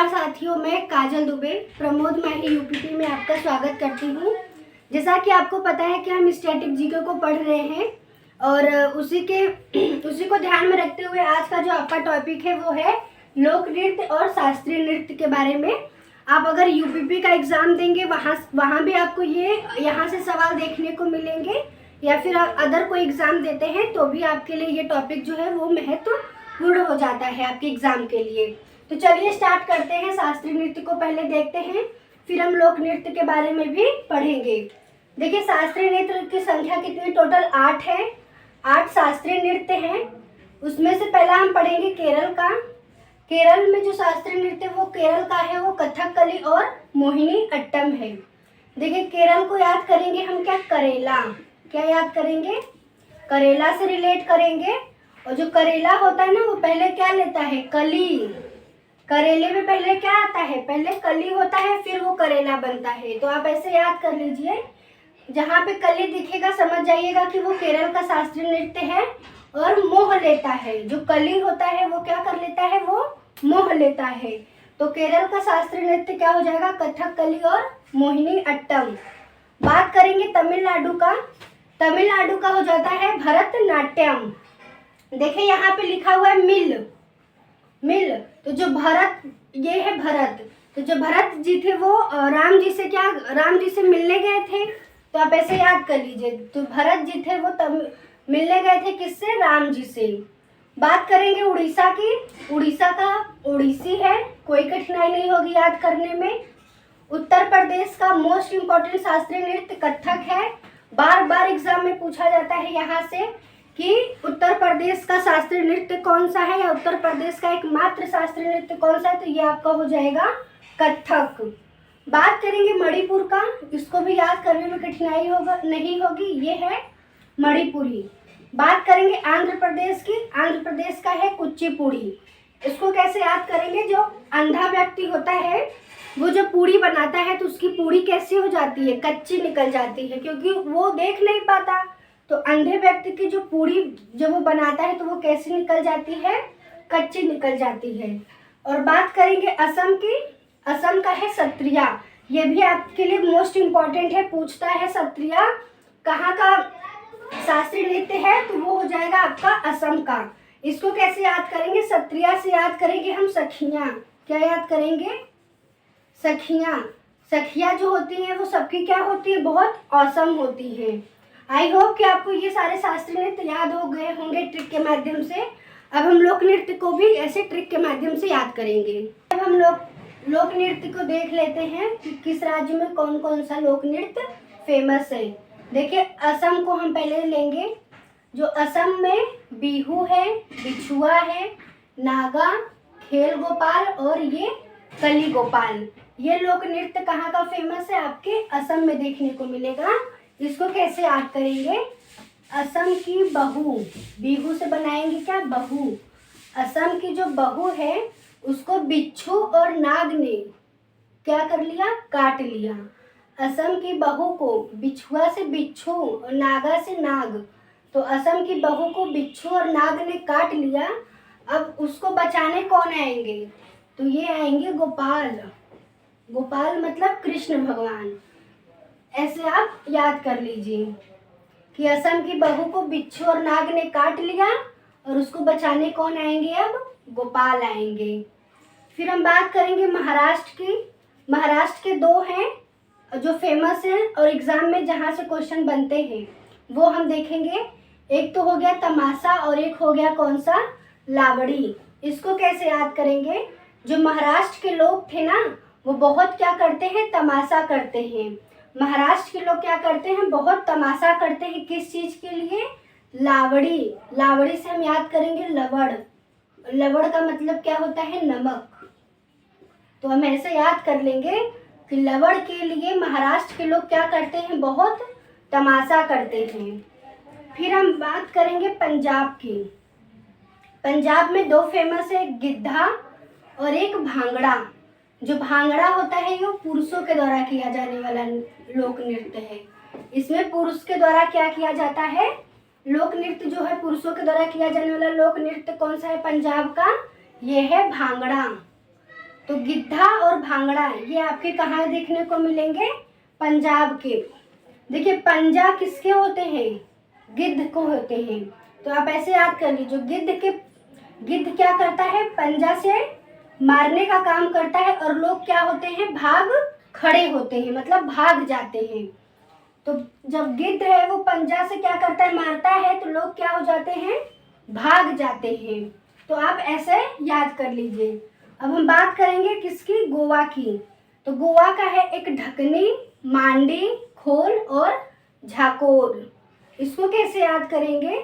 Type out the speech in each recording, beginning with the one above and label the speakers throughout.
Speaker 1: नमस्कार साथियों, मैं काजल दुबे प्रमोद माही यूपीपी में आपका स्वागत करती हूँ। जैसा कि आपको पता है कि हम स्टैटिक जीके को पढ़ रहे हैं और उसी को ध्यान में रखते हुए आज का जो आपका टॉपिक है वो है लोक नृत्य और शास्त्रीय नृत्य के बारे में। आप अगर यूपीपी का एग्ज़ाम देंगे वहाँ भी आपको यहाँ से सवाल देखने को मिलेंगे, या फिर आप अदर कोई एग्ज़ाम देते हैं तो भी आपके लिए ये टॉपिक जो है वो महत्वपूर्ण हो जाता है आपके एग्ज़ाम के लिए। तो चलिए स्टार्ट करते हैं। शास्त्रीय नृत्य को पहले देखते हैं, फिर हम लोक नृत्य के बारे में भी पढ़ेंगे। देखिए शास्त्रीय नृत्य की संख्या कितनी, टोटल 8 है। 8 शास्त्रीय नृत्य हैं। उसमें से पहला हम पढ़ेंगे केरल का। केरल में जो शास्त्रीय नृत्य वो केरल का है, वो कथकली और मोहिनी अट्टम है। देखिए केरल को याद करेंगे हम क्या याद करेंगे, करेला से रिलेट करेंगे। और जो करेला होता है ना वो पहले क्या लेता है, कली। करेले में पहले क्या आता है, पहले कली होता है, फिर वो करेला बनता है। तो आप ऐसे याद कर लीजिए, जहाँ पे कली दिखेगा समझ जाइएगा कि वो केरल का शास्त्रीय नृत्य है। और मोह लेता है, जो कली होता है वो क्या कर लेता है, वो मोह लेता है। तो केरल का शास्त्रीय नृत्य क्या हो जाएगा, कथकली और मोहिनी अट्टम। बात करेंगे तमिलनाडु का। तमिलनाडु का हो जाता है भरतनाट्यम। देखिए यहाँ पे लिखा हुआ है मिल। तो जो भरत, ये है भरत। तो जो भरत जी थे वो राम जी से मिलने गए थे। तो आप ऐसे याद कर लीजिए, तो भरत जी थे वो तब मिलने गए थे किससे, राम जी से। बात करेंगे उड़ीसा की। उड़ीसा का ओडिसी है, कोई कठिनाई नहीं होगी याद करने में। उत्तर प्रदेश का मोस्ट इम्पोर्टेंट शास्त्रीय नृत्य कथक है। बार बार एग्जाम में पूछा जाता है यहाँ से कि उत्तर प्रदेश का शास्त्रीय नृत्य कौन सा है, या उत्तर प्रदेश का एकमात्र शास्त्रीय नृत्य कौन सा है, तो ये आपका हो जाएगा कथक। बात करेंगे मणिपुर का। इसको भी याद करने में कठिनाई नहीं होगी, ये है मणिपुरी। बात करेंगे आंध्र प्रदेश की। आंध्र प्रदेश का है कुचिपुड़ी। इसको कैसे याद करेंगे, जो अंधा व्यक्ति होता है वो जब पूड़ी बनाता है तो उसकी पूड़ी कैसी हो जाती है, कच्ची निकल जाती है, क्योंकि वो देख नहीं पाता। तो अंधे व्यक्ति की जो पूड़ी जब वो बनाता है तो वो कैसी निकल जाती है, कच्ची निकल जाती है। और बात करेंगे असम की। असम का है सत्रिया। ये भी आपके लिए मोस्ट इम्पॉर्टेंट है, पूछता है सत्रिया कहाँ का शास्त्रीय नृत्य है, तो वो हो जाएगा आपका असम का। इसको कैसे याद करेंगे, सत्रिया से याद करेंगे हम सखियाँ। क्या याद करेंगे, सखियाँ। सखियाँ जो होती हैं वो सबकी क्या होती है, बहुत औसम होती है। आई होप कि आपको ये सारे शास्त्रीय नृत्य याद हो गए होंगे ट्रिक के माध्यम से। अब हम लोक नृत्य को भी ऐसे ट्रिक के माध्यम से याद करेंगे। अब हम लोक नृत्य को देख लेते हैं कि किस राज्य में कौन कौन सा लोक नृत्य फेमस है। देखिए असम को हम पहले लेंगे। जो असम में बिहू है, बिछुआ है, नागा, खेल गोपाल और ये कली गोपाल, ये लोक नृत्य कहाँ का फेमस है, आपके असम में देखने को मिलेगा। इसको कैसे याद करेंगे, असम की बहू, बिहू से बनाएंगे क्या, बहू। असम की जो बहू है उसको बिच्छू और नाग ने क्या कर लिया, काट लिया। असम की बहू को बिच्छुआ से बिच्छू और नागा से नाग, तो असम की बहू को बिच्छू और नाग ने काट लिया। अब उसको बचाने कौन आएंगे, तो ये आएंगे गोपाल। गोपाल मतलब कृष्ण भगवान। ऐसे आप याद कर लीजिए कि असम की बहू को बिच्छू और नाग ने काट लिया और उसको बचाने कौन आएंगे, अब गोपाल आएंगे। फिर हम बात करेंगे महाराष्ट्र की। महाराष्ट्र के 2 हैं जो फेमस हैं और एग्जाम में जहाँ से क्वेश्चन बनते हैं वो हम देखेंगे। एक तो हो गया तमाशा और एक हो गया कौन सा, लावड़ी। इसको कैसे याद करेंगे, जो महाराष्ट्र के लोग थे ना वो बहुत क्या करते हैं, तमाशा करते हैं। महाराष्ट्र के लोग क्या करते हैं, बहुत तमाशा करते हैं, किस चीज़ के लिए, लावड़ी। लावड़ी से हम याद करेंगे लवड़। लवड़ का मतलब क्या होता है, नमक। तो हम ऐसे याद कर लेंगे कि लवड़ के लिए महाराष्ट्र के लोग क्या करते हैं, बहुत तमाशा करते हैं। फिर हम बात करेंगे पंजाब की। पंजाब में 2 फेमस है, गिद्धा और एक भांगड़ा। जो भांगड़ा होता है वो पुरुषों के द्वारा किया जाने वाला लोक नृत्य है। इसमें पुरुष के द्वारा क्या किया जाता है, लोक नृत्य जो है पुरुषों के द्वारा किया जाने वाला लोक नृत्य कौन सा है पंजाब का, ये है भांगड़ा। तो गिद्धा और भांगड़ा ये आपके कहाँ देखने को मिलेंगे? पंजाब के। देखिए पंजा किसके होते हैं? गिद्ध को होते हैं। तो आप ऐसे याद कर लीजिए, गिद्ध क्या करता है? पंजा से मारने का काम करता है और लोग क्या होते हैं? भाग खड़े होते हैं, मतलब भाग जाते हैं। तो जब गिद्ध है वो पंजा से क्या करता है? मारता है, तो लोग क्या हो जाते हैं? भाग जाते हैं। तो आप ऐसे याद कर लीजिए। अब हम बात करेंगे किसकी? गोवा की। तो गोवा का है एक ढकनी, मांडी, खोल और झाकोर। इसको कैसे याद करेंगे?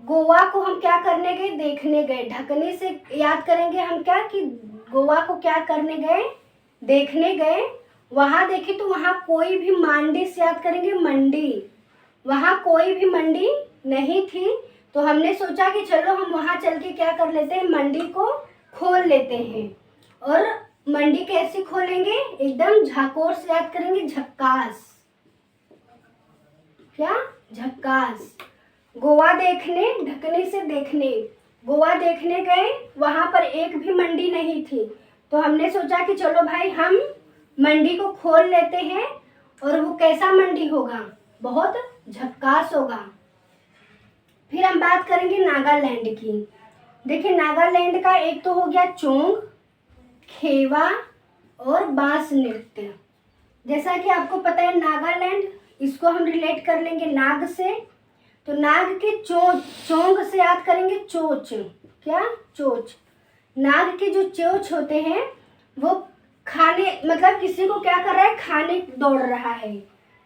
Speaker 1: गोवा को हम क्या करने गए? देखने गए। ढकनी से याद करेंगे हम क्या कि गोवा को क्या करने गए? देखने गए। वहां देखे तो वहां कोई भी, मांडी से याद करेंगे मंडी, वहां कोई भी मंडी नहीं थी। तो हमने सोचा कि चलो हम वहां चल के क्या कर लेते हैं? मंडी को खोल लेते हैं। और मंडी कैसे खोलेंगे? एकदम झाकोर से याद करेंगे, झक्कास। क्या? झक्कास। गोवा देखने, ढकनी से देखने, गोवा देखने गए, वहां पर एक भी मंडी नहीं थी। तो हमने सोचा कि चलो भाई हम मंडी को खोल लेते हैं। और वो कैसा मंडी होगा? बहुत झक्कास होगा। फिर हम बात करेंगे नागालैंड की। देखिए नागालैंड का एक तो हो गया चोंग, खेवा और बांस नृत्य। जैसा कि आपको पता है नागालैंड, इसको हम रिलेट कर लेंगे नाग से। तो नाग के चोंग से याद करेंगे चोच। क्या? चोच। नाग के जो चोच होते हैं वो खाने, मतलब किसी को क्या कर रहा है? खाने दौड़ रहा है।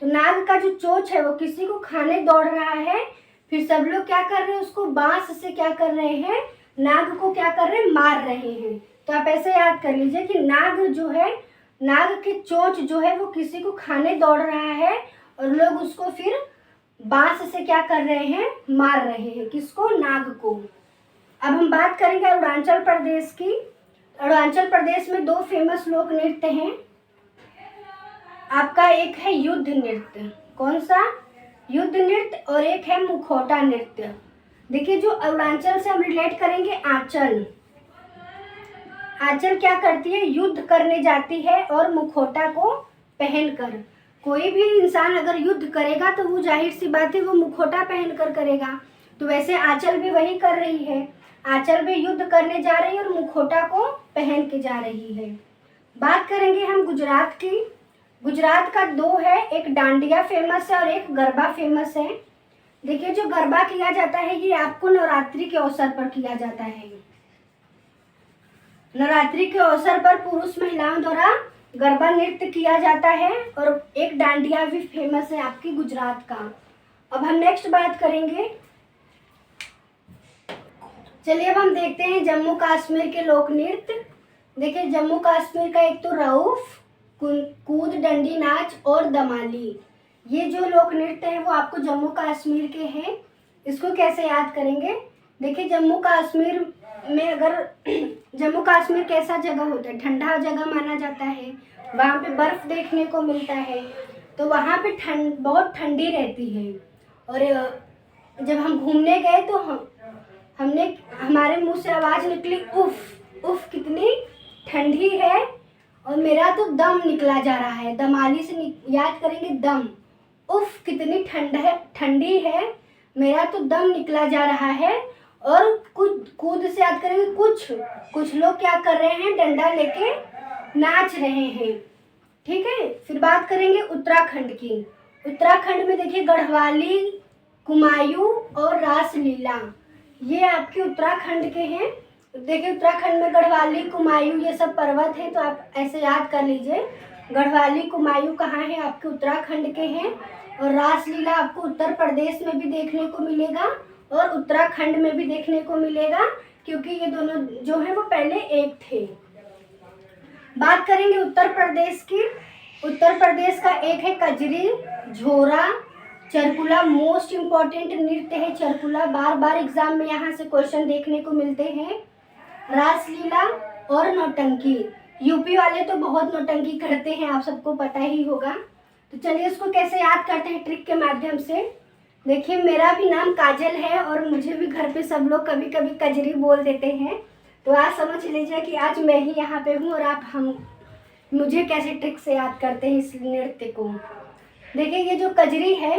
Speaker 1: तो नाग का जो चोच है वो किसी को खाने दौड़ रहा है। फिर सब लोग क्या कर रहे हैं? उसको बांस से क्या कर रहे हैं? नाग को क्या कर रहे हैं? मार रहे हैं। तो आप ऐसे याद कर लीजिए कि नाग जो है, नाग की चोंच जो है वो किसी को खाने दौड़ रहा है और लोग उसको फिर बांस से क्या कर रहे हैं? मार रहे हैं। किसको? नाग को। अब हम बात करेंगे अरुणाचल प्रदेश की। अरुणाचल प्रदेश में 2 फेमस लोक नृत्य हैं। आपका एक है युद्ध नृत्य। कौन सा? युद्ध नृत्य। और एक है मुखौटा नृत्य। देखिए जो अरुणाचल से हम रिलेट करेंगे आंचल। आंचल क्या करती है? युद्ध करने जाती है और मुखौटा को पहनकर। कोई भी इंसान अगर युद्ध करेगा तो वो जाहिर सी बात है वो मुखौटा पहनकर करेगा। तो वैसे आंचल भी वही कर रही है। आंचल भी युद्ध करने जा रही है और मुखौटा को पहन के जा रही है। बात करेंगे हम गुजरात की। गुजरात का 2 है, एक डांडिया फेमस है और एक गरबा फेमस है। देखिए जो गरबा किया जाता है ये आपको नवरात्रि के अवसर पर किया जाता है। नवरात्रि के अवसर पर पुरुष महिलाओं द्वारा गरबा नृत्य किया जाता है। और एक डांडिया भी फेमस है आपकी गुजरात का। अब हम नेक्स्ट बात करेंगे, चलिए अब हम देखते हैं जम्मू कश्मीर के लोक नृत्य। देखिए जम्मू कश्मीर का एक तो रऊफ, कूद डंडी नाच और दमाली, ये जो लोक नृत्य है वो आपको जम्मू कश्मीर के हैं। इसको कैसे याद करेंगे? देखिए जम्मू कश्मीर में अगर जम्मू कश्मीर कैसा जगह होता है? ठंडा जगह माना जाता है। वहाँ पे बर्फ़ देखने को मिलता है। तो वहाँ पे बहुत ठंडी रहती है। और जब हम घूमने गए तो हमने हमारे मुंह से आवाज़ निकली, उफ उफ कितनी ठंडी है। और मेरा तो दम निकला जा रहा है। दमाली से याद करेंगे दम। उफ कितनी ठंडी है, मेरा तो दम निकला जा रहा है। और कूद से याद करेंगे कुछ लोग क्या कर रहे हैं? डंडा लेके नाच रहे हैं। ठीक है। फिर बात करेंगे उत्तराखंड की। उत्तराखंड में देखिए गढ़वाली, कुमायूं और रासलीला, ये आपके उत्तराखंड के हैं। देखिए उत्तराखंड में गढ़वाली, कुमायूं ये सब पर्वत हैं। तो आप ऐसे याद कर लीजिए गढ़वाली, कुमायूं कहाँ है? आपके उत्तराखंड के हैं। और रासलीला आपको उत्तर प्रदेश में भी देखने को मिलेगा और उत्तराखंड में भी देखने को मिलेगा, क्योंकि ये दोनों जो है वो पहले एक थे। बात करेंगे उत्तर प्रदेश की। उत्तर प्रदेश का एक है कजरी, झोरा, चरकुला। मोस्ट इम्पॉर्टेंट नृत्य है चरकुला, बार बार एग्जाम में यहाँ से क्वेश्चन देखने को मिलते हैं। रासलीला और नौटंकी, यूपी वाले तो बहुत नौटंकी करते हैं, आप सबको पता ही होगा। तो चलिए इसको कैसे याद करते हैं ट्रिक के माध्यम से। देखिए मेरा भी नाम काजल है और मुझे भी घर पे सब लोग कभी कभी कजरी बोल देते हैं। तो आज समझ लीजिए कि आज मैं ही यहाँ पे हूँ और हम मुझे कैसे ट्रिक से याद करते हैं इस नृत्य को। देखिए ये जो कजरी है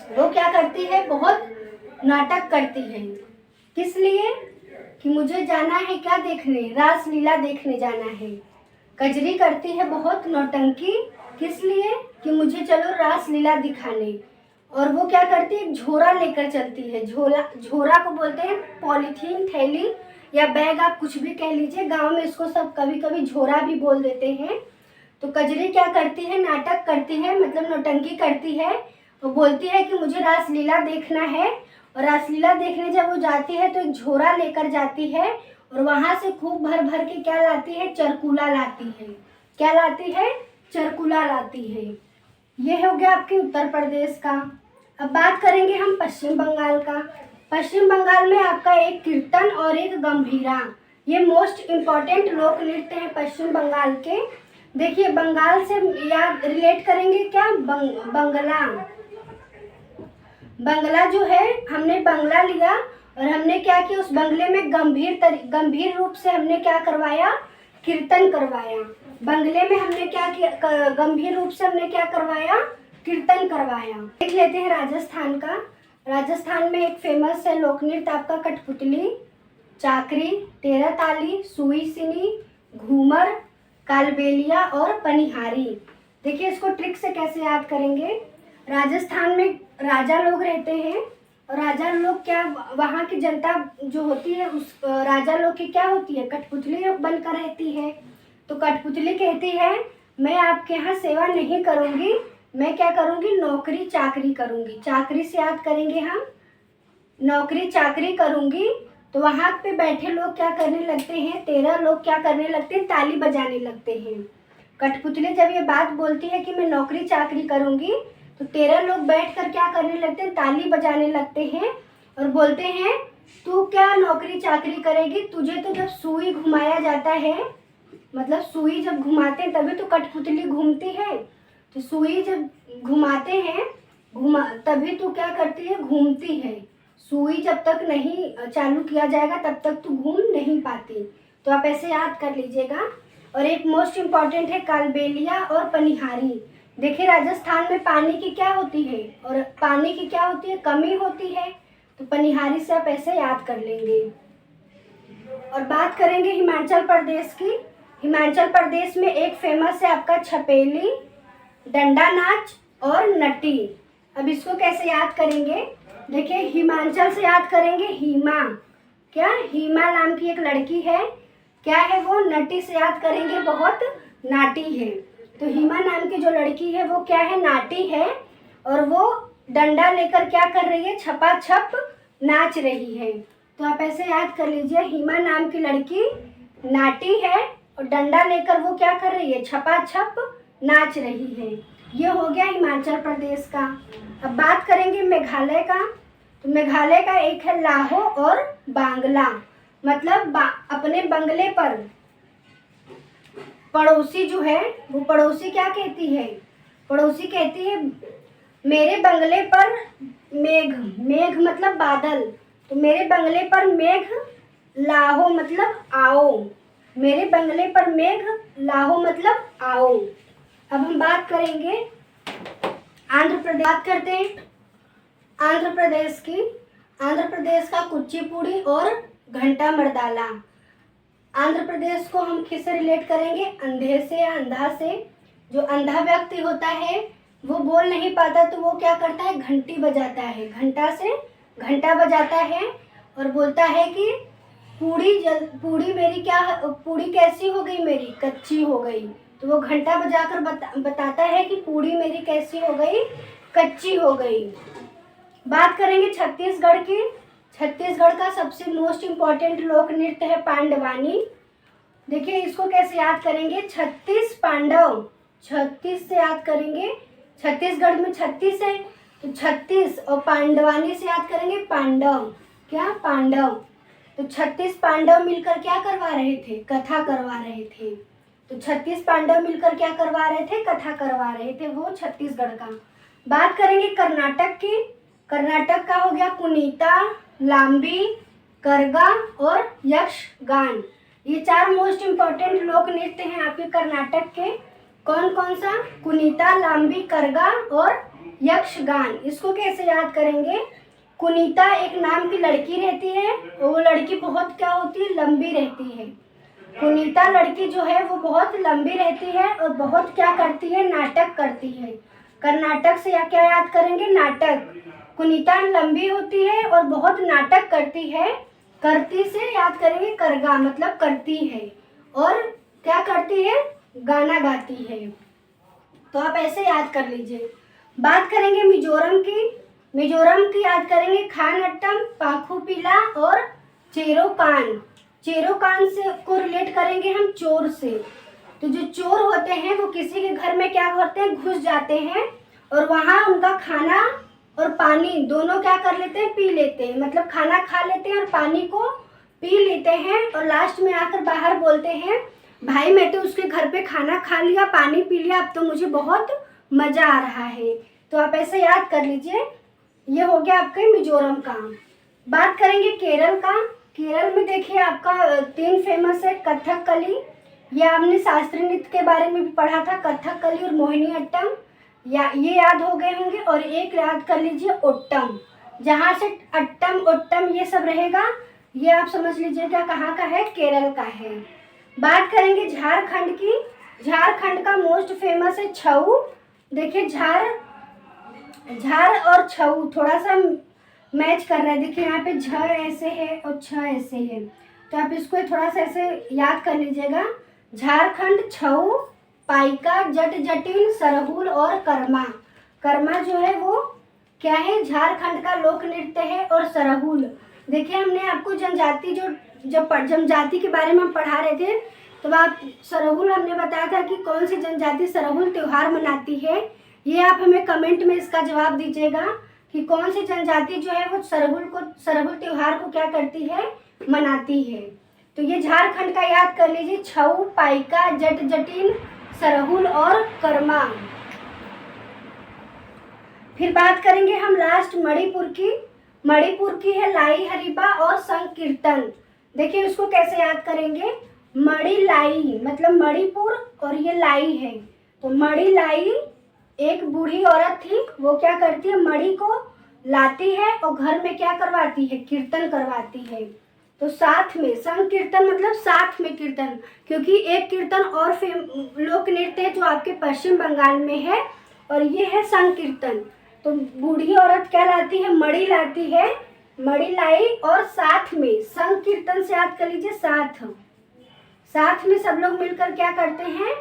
Speaker 1: वो क्या करती है, बहुत नाटक करती है। किस लिए? कि मुझे जाना है क्या देखने, रासलीला देखने जाना है। कजरी करती है बहुत नौटंकी, किस लिए? कि मुझे चलो रासलीला दिखाने। और वो क्या करती है, झोरा लेकर चलती है। झोरा को बोलते हैं पॉलीथीन थैली या बैग, आप कुछ भी कह लीजिए। गांव में इसको सब कभी कभी झोरा भी बोल देते हैं। तो कजरी क्या करती है, नाटक करती है, मतलब नौटंकी करती है। वो बोलती है कि मुझे रासलीला देखना है। और रासलीला देखने जब वो जाती है तो एक झोरा लेकर जाती है और वहां से खूब भर भर के क्या लाती है, चरकुला लाती है। क्या लाती है? चरकुला लाती है। ये हो गया आपके उत्तर प्रदेश का। अब बात करेंगे हम पश्चिम बंगाल का। पश्चिम बंगाल में आपका एक कीर्तन और एक गंभीरा, ये मोस्ट इम्पॉर्टेंट लोक नृत्य है पश्चिम बंगाल के। देखिए बंगाल से याद रिलेट करेंगे क्या, बंगला। बंगला जो है, हमने बंगला लिया और हमने क्या किया, उस बंगले में गंभीर रूप से हमने क्या करवाया, कीर्तन करवाया। बंगले में हमने क्या किया, गंभीर रूप से हमने क्या करवाया, कीर्तन करवाया। देख लेते हैं राजस्थान का। राजस्थान में एक फेमस है लोक नृत्य आपका कठपुतली, चाकरी, तेरह ताली, सुई सिनी, घूमर, कालबेलिया और पनिहारी। देखिए इसको ट्रिक से कैसे याद करेंगे। राजस्थान में राजा लोग रहते हैं और राजा लोग क्या, वहाँ की जनता जो होती है उस राजा लोग की क्या होती है, कठपुतली बनकर रहती है। तो कठपुतली कहती है मैं आपके यहाँ सेवा नहीं करूँगी, मैं क्या करूँगी, नौकरी चाकरी करूँगी। चाकरी से याद करेंगे हम, नौकरी चाकरी करूँगी। तो वहाँ पे बैठे लोग क्या करने लगते हैं, 13 लोग क्या करने लगते हैं, ताली बजाने लगते हैं। कठपुतली जब ये बात बोलती है कि मैं नौकरी चाकरी करूँगी तो 13 लोग बैठकर क्या करने लगते हैं, ताली बजाने लगते हैं और बोलते हैं तू क्या नौकरी चाकरी करेगी, तुझे तो जब सुई घुमाया जाता है, मतलब सुई जब घुमाते हैं तभी तो कठपुतली घूमती है। तो सुई जब घुमाते हैं तभी तो क्या करती है, घूमती है। सुई जब तक नहीं चालू किया जाएगा तब तक तो घूम नहीं पाती। तो आप ऐसे याद कर लीजिएगा। और एक मोस्ट इम्पॉर्टेंट है कालबेलिया और पनिहारी। देखिए राजस्थान में पानी की क्या होती है, और पानी की क्या होती है, कमी होती है। तो पनिहारी से आप ऐसे याद कर लेंगे। और बात करेंगे हिमाचल प्रदेश की। हिमाचल प्रदेश में एक फेमस है आपका छपेली, डंडा नाच और नटी। अब इसको कैसे याद करेंगे, देखिए हिमाचल से याद करेंगे हीमा। क्या, हीमा नाम की एक लड़की है, क्या है वो, नटी से याद करेंगे बहुत नाटी है। तो हीमा नाम की जो लड़की है वो क्या है, नाटी है। और वो डंडा लेकर क्या कर रही है, छपाछप नाच रही है। तो आप ऐसे याद कर लीजिए, हीमा नाम की लड़की नाटी है और डंडा लेकर वो क्या कर रही है, छपाछप नाच रही है। ये हो गया हिमाचल प्रदेश का। अब बात करेंगे मेघालय का। तो मेघालय का एक है लाहो और बांग्ला, मतलब अपने बंगले पर पड़ोसी जो है वो पड़ोसी क्या कहती है, पड़ोसी कहती है मेरे बंगले पर मेघ, मेघ मतलब बादल, तो मेरे बंगले पर मेघ लाहो मतलब आओ, मेरे बंगले पर मेघ लाहो मतलब आओ। अब हम बात करेंगे आंध्र प्रदेश, बात करते हैं आंध्र प्रदेश की। आंध्र प्रदेश का कुचिपुड़ी और घंटा मर्दाला। आंध्र प्रदेश को हम किससे रिलेट करेंगे, अंधे से या अंधा से। जो अंधा व्यक्ति होता है वो बोल नहीं पाता तो वो क्या करता है, घंटी बजाता है, घंटा से घंटा बजाता है और बोलता है कि पूड़ी मेरी क्या, पूड़ी कैसी हो गई, मेरी कच्ची हो गई। तो वो घंटा बजाकर बताता है कि पूड़ी मेरी कैसी हो गई, कच्ची हो गई। बात करेंगे छत्तीसगढ़ की। छत्तीसगढ़ का सबसे मोस्ट इम्पॉर्टेंट लोक नृत्य है पांडवानी। देखिए इसको कैसे याद करेंगे, 36 पांडव, 36 से याद करेंगे। छत्तीसगढ़ में 36 है तो 36, और पांडवानी से याद करेंगे पांडव, क्या, पांडव। तो 36 पांडव मिलकर क्या करवा रहे थे, कथा करवा रहे थे। तो 36 पांडव मिलकर क्या करवा रहे थे, कथा करवा रहे थे, वो छत्तीसगढ़ का। बात करेंगे कर्नाटक की। कर्नाटक का हो गया कुनीता, लांबी, करगा और यक्षगान। ये 4 मोस्ट इम्पॉर्टेंट लोक नृत्य हैं आपके कर्नाटक के। कौन कौन सा? कुनीता, लांबी, करगा और यक्षगान। इसको कैसे याद करेंगे? कुनीता एक नाम की लड़की रहती है और वो लड़की बहुत क्या होती है? लंबी रहती है। कुनीता लड़की जो है वो बहुत लंबी रहती है और बहुत क्या करती है? नाटक करती है। कर्नाटक से या क्या याद करेंगे? नाटक। कुनीता लंबी होती है और बहुत नाटक करती है। करती से याद करेंगे करगा, मतलब करती है। और क्या करती है? गाना गाती है। तो आप ऐसे याद कर लीजिए। बात करेंगे मिजोरम की। मिजोरम की याद करेंगे खानअट्टम, पाखुपिला और चेरोकान। चेरोकान से को रिलेट करेंगे हम चोर से। तो जो चोर होते हैं वो किसी के घर में क्या करते हैं? घुस जाते हैं और वहाँ उनका खाना और पानी दोनों क्या कर लेते हैं? पी लेते हैं। मतलब खाना खा लेते हैं और पानी को पी लेते हैं और लास्ट में आकर बाहर बोलते हैं, भाई मैं तो उसके घर पे खाना खा लिया, पानी पी लिया, अब तो मुझे बहुत मज़ा आ रहा है। तो आप ऐसे याद कर लीजिए। ये हो गया आपके मिजोरम का। बात करेंगे केरल का। केरल में देखिए आपका 3 फेमस है। कथकली, ये आपने शास्त्रीय नृत्य के बारे में भी पढ़ा था, कथकली और मोहिनीअट्टम, या ये याद हो गए होंगे। और एक याद कर लीजिए ओट्टम, जहाँ से अट्टम ओट्टम ये सब रहेगा, ये आप समझ लीजिएगा कहाँ का है? केरल का है। बात करेंगे झारखंड की। झारखंड का मोस्ट फेमस है छऊ। देखिए झार और छऊ थोड़ा सा मैच कर रहा है। देखिए यहाँ पे झ ऐसे है और छ ऐसे है, तो आप इसको थोड़ा सा ऐसे याद कर लीजिएगा। झारखंड, छऊ, पाइका, जट जटिन, सरहुल और कर्मा। कर्मा जो है वो क्या है? झारखंड का लोक नृत्य है। और सरहुल, देखिए हमने आपको जनजाति जब जनजाति के बारे में हम पढ़ा रहे थे तो आप सरहुल हमने बताया था कि कौन सी जनजाति सरहुल त्यौहार मनाती है। ये आप हमें कमेंट में इसका जवाब दीजिएगा कि कौन सी जनजाति जो है वो सरहुल त्यौहार को क्या करती है? मनाती है। तो ये झारखंड का याद कर लीजिए, छऊ, पाइका, जट जटिन, सरहुल और कर्मा। फिर बात करेंगे हम लास्ट मणिपुर की। मणिपुर की है लाई हरिबा और संकीर्तन। देखिए उसको कैसे याद करेंगे? मणि लाई मतलब मणिपुर और ये लाई है। तो मणि लाई एक बूढ़ी औरत थी, वो क्या करती है? मणि को लाती है और घर में क्या करवाती है? कीर्तन करवाती है। तो साथ में संकीर्तन मतलब साथ में कीर्तन, क्योंकि एक कीर्तन और लोक नृत्य है जो आपके पश्चिम बंगाल में है और ये है संकीर्तन। तो बूढ़ी औरत क्या लाती है? मणि लाती है, मणि लाई और साथ में संकीर्तन से याद कर लीजिए साथ में सब लोग मिलकर क्या करते हैं?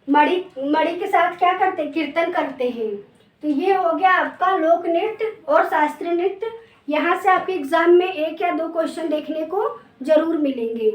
Speaker 1: मणि के साथ क्या करते हैं? कीर्तन करते हैं। तो ये हो गया आपका लोक नृत्य और शास्त्रीय नृत्य। यहाँ से आपके एग्जाम में 1 या 2 क्वेश्चन देखने को जरूर मिलेंगे।